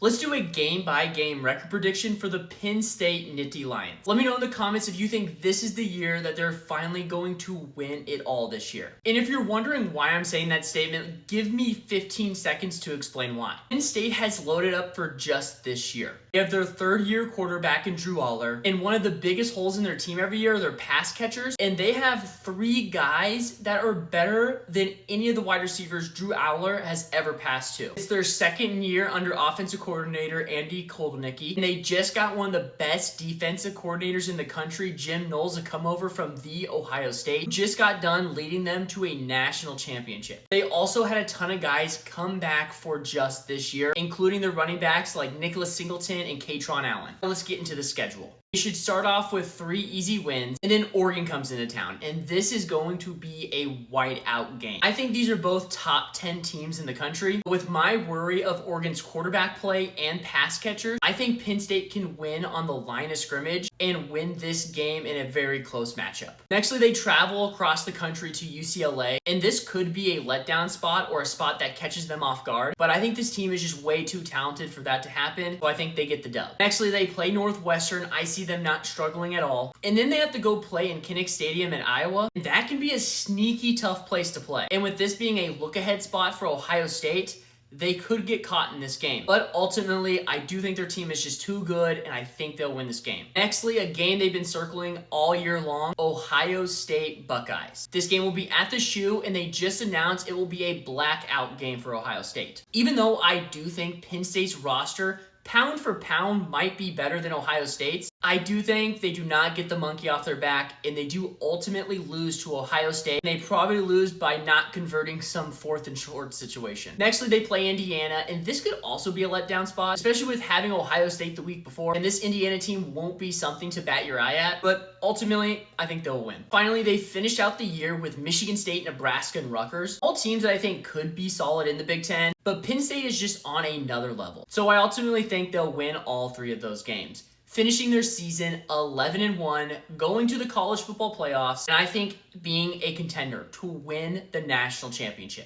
Let's do a game-by-game record prediction for the Penn State Nittany Lions. Let me know in the comments if you think this is the year that they're finally going to win it all this year. And if you're wondering why I'm saying that statement, give me 15 seconds to explain why. Penn State has loaded up for just this year. They have their third-year quarterback in Drew Aller, and one of the biggest holes in their team every year are their pass catchers, and they have 3 guys that are better than any of the wide receivers Drew Aller has ever passed to. It's their second year under offensive coordinator Andy Kolnicki, and they just got one of the best defensive coordinators in the country, Jim Knowles, to come over from the Ohio State, who just got done leading them to a national championship. They also had a ton of guys come back for just this year, including their running backs like Nicholas Singleton and Katron Allen. Now let's get into the schedule. They should start off with 3 easy wins, and then Oregon comes into town, and this is going to be a whiteout game. I think these are both top 10 teams in the country. With my worry of Oregon's quarterback play and pass catchers, I think Penn State can win on the line of scrimmage and win this game in a very close matchup. Nextly, they travel across the country to UCLA, and this could be a letdown spot or a spot that catches them off guard, but I think this team is just way too talented for that to happen, so I think they get the dub. Nextly, they play Northwestern. I see them not struggling at all. And then they have to go play in Kinnick Stadium in Iowa. And that can be a sneaky tough place to play. And with this being a look-ahead spot for Ohio State, they could get caught in this game. But ultimately, I do think their team is just too good, and I think they'll win this game. Nextly, a game they've been circling all year long, Ohio State Buckeyes. This game will be at the Shoe, and they just announced it will be a blackout game for Ohio State. Even though I do think Penn State's roster pound for pound might be better than Ohio State's, I do think they do not get the monkey off their back, and they do ultimately lose to Ohio State. They probably lose by not converting some 4th and short situation. Nextly, they play Indiana, and this could also be a letdown spot, especially with having Ohio State the week before, and this Indiana team won't be something to bat your eye at, but ultimately, I think they'll win. Finally, they finished out the year with Michigan State, Nebraska, and Rutgers, all teams that I think could be solid in the Big Ten, but Penn State is just on another level. So I ultimately think they'll win all 3 of those games, finishing their season 11-1, going to the college football playoffs, and I think being a contender to win the national championship.